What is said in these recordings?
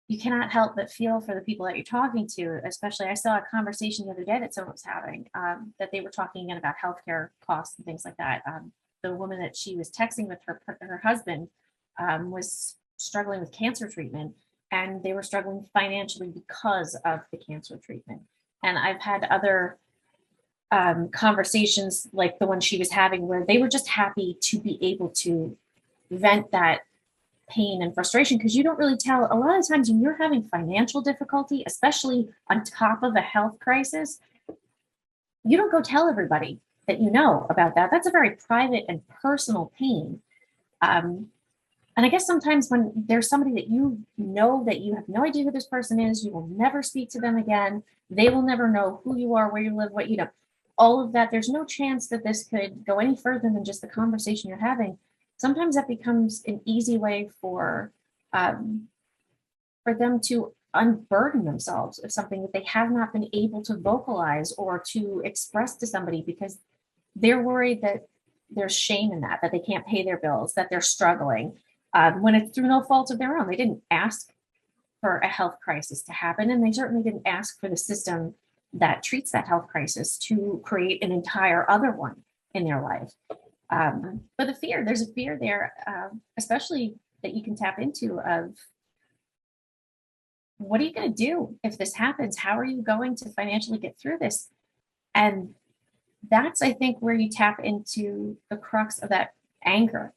you cannot help but feel for the people that you're talking to. Especially, I saw a conversation the other day that someone was having, that they were talking again about healthcare costs and things like that. The woman that she was texting with, her husband, was struggling with cancer treatment, and they were struggling financially because of the cancer treatment. And I've had other conversations like the one she was having, where they were just happy to be able to vent that pain and frustration, because you don't really tell. A lot of times when you're having financial difficulty, especially on top of a health crisis, you don't go tell everybody that you know about that. That's a very private and personal pain. And I guess sometimes when there's somebody that you know that you have no idea who this person is, you will never speak to them again, they will never know who you are, where you live, what you know, all of that, there's no chance that this could go any further than just the conversation you're having. Sometimes that becomes an easy way for them to unburden themselves of something that they have not been able to vocalize or to express to somebody, because they're worried that there's shame in that they can't pay their bills, that they're struggling, when it's through no fault of their own. They didn't ask for a health crisis to happen, and they certainly didn't ask for the system that treats that health crisis to create an entire other one in their life. But there's a fear there, especially that you can tap into, of what are you going to do if this happens? How are you going to financially get through this? And that's, I think, where you tap into the crux of that anger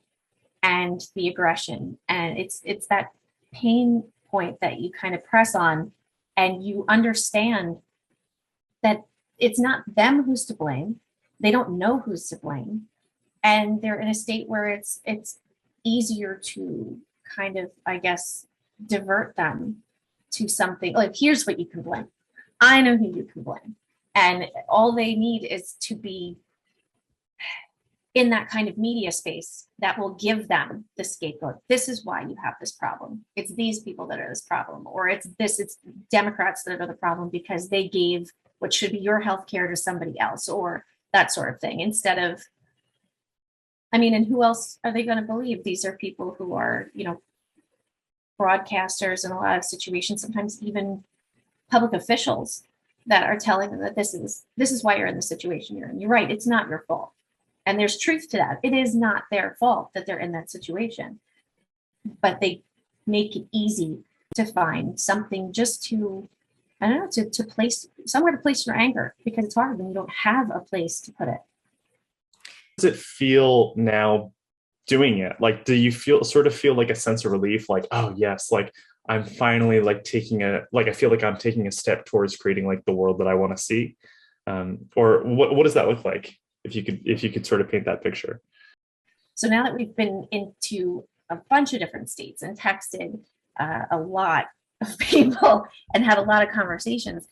and the aggression. And it's that pain point that you kind of press on, and you understand that it's not them who's to blame. They don't know who's to blame. And they're in a state where it's easier to kind of, I guess, divert them to something like, here's what you can blame. I know who you can blame. And all they need is to be in that kind of media space that will give them the scapegoat. This is why you have this problem. It's these people that are this problem, or it's Democrats that are the problem because they gave what should be your health care to somebody else, or that sort of thing. Instead of, I mean, and who else are they going to believe? These are people who are, broadcasters in a lot of situations, sometimes even public officials, that are telling them that this is why you're in the situation you're in. You're right, it's not your fault. And there's truth to that. It is not their fault that they're in that situation. But they make it easy to find something just to, I don't know, to place somewhere to place your anger, because it's hard when you don't have a place to put it. Does it feel now doing it? Like, do you feel like a sense of relief? Like, oh yes, like I'm finally like I feel like I'm taking a step towards creating like the world that I want to see. Or what does that look like? If you could sort of paint that picture. So now that we've been into a bunch of different states and texted a lot of people and had a lot of conversations,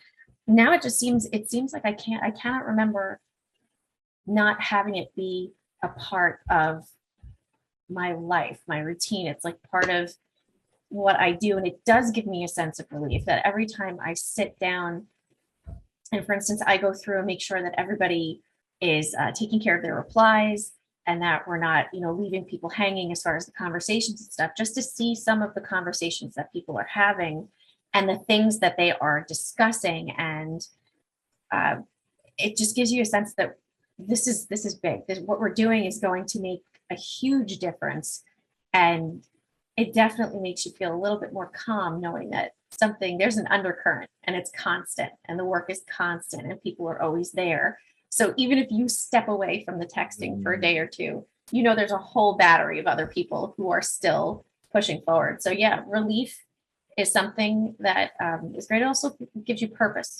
now it seems like I cannot remember not having it be a part of my life, my routine. It's like part of what I do. And it does give me a sense of relief that every time I sit down and, for instance, I go through and make sure that everybody is taking care of their replies, and that we're not, leaving people hanging as far as the conversations and stuff, just to see some of the conversations that people are having and the things that they are discussing. And it just gives you a sense that this is big. What we're doing is going to make a huge difference. And it definitely makes you feel a little bit more calm, knowing that there's an undercurrent, and it's constant, and the work is constant, and people are always there. So even if you step away from the texting for a day or two, there's a whole battery of other people who are still pushing forward. So yeah, relief is something that is great. It also gives you purpose.